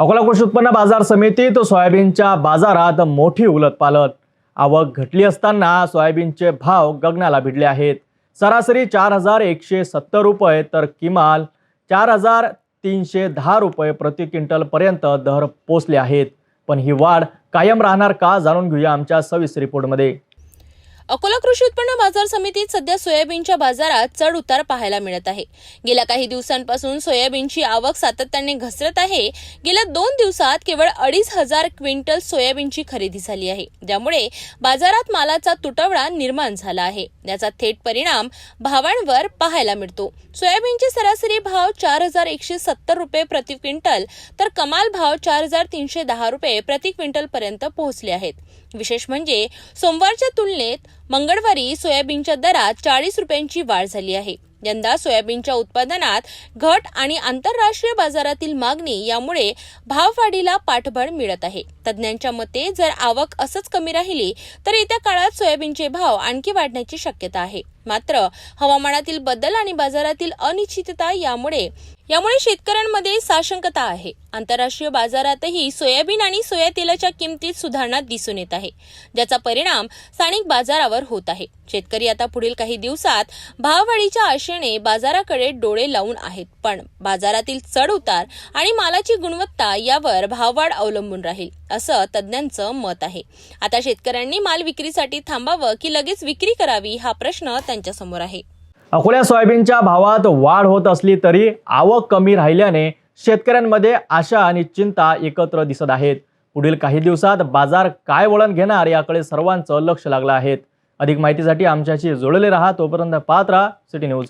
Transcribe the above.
अकोला कृषी उत्पन्न बाजार समितीत सोयाबीनच्या बाजारात मोठी उलटपालट. आवक घटली असताना सोयाबीनचे भाव गगनाला भिडले आहेत. सरासरी 4170 रुपये तर किमान 4310 रुपये प्रति क्विंटल पर्यंत दर पोहोचले आहेत. पण ही वाढ कायम राहणार का, जाणून घेऊया आमच्या सविस्तर रिपोर्टमध्ये. अकोला कृषी उत्पन्न बाजार समितीत सध्या सोयाबीनच्या बाजारात चढ उतार पाहायला मिळत आहे. गेल्या काही दिवसांपासून सोयाबीनची आवक सातत्याने घसरत आहे. गेल्या 2 दिवसात केवळ 2500 क्विंटल सोयाबीनची खरेदी झाली आहे, ज्यामुळे बाजारात मालाचा तुटवडा निर्माण झाला आहे. याचा थेट परिणाम भावांवर पाहायला मिळतो. सोयाबीनचे सरासरी भाव 4170 रुपये प्रति क्विंटल तर कमाल भाव 4310 रुपये प्रति क्विंटल पर्यंत पोहोचले आहेत. विशेष म्हणजे सोमवारच्या तुलनेत मंगळवारी सोयाबीनच्या दरात 40 रुपयांची वाढ झाली आहे. यंदा सोयाबीनच्या उत्पादनात घट आणि आंतरराष्ट्रीय बाजारातील मागणी यामुळे भाववाढीला पाठबळ मिळत आहे. तज्ज्ञांच्या मते जर आवक असंच कमी राहिली तर येत्या काळात सोयाबीनचे भाव आणखी वाढण्याची शक्यता आहे. मात्र हवामानातील बदल आणि बाजारातील अनिश्चितता यामुळे शेतकऱ्यांमध्ये साशंकता आहे. आंतरराष्ट्रीय बाजारातही सोयाबीन आणि सोया तेलाच्या किमतीत सुधारणा दिसून येत आहे, ज्याचा परिणाम स्थानिक बाजारावर होत आहे. शेतकरी आता पुढील काही दिवसात भाववाढीच्या आशेने बाजाराकडे डोळे लावून आहेत. पण बाजारातील चढ उतार आणि मालाची गुणवत्ता यावर भाववाढ अवलंबून राहील, असं तज्ज्ञांचं मत आहे. आता शेतकऱ्यांनी माल विक्रीसाठी थांबावं की लगेच विक्री करावी, हा प्रश्न त्यांच्या समोर आहे. अकोला सोयाबीनच्या भावात वाढ होत असली तरी आवक कमी राहिल्याने शेतकऱ्यांमध्ये आशा आणि चिंता एकत्र दिसत आहेत. पुढील काही दिवसात बाजार काय वळण घेणार याकडे सर्वांचं लक्ष लागलं आहे. अधिक माहितीसाठी आमच्याशी जोडले रहा. तोपर्यंत पाहत रहा सिटी न्यूज.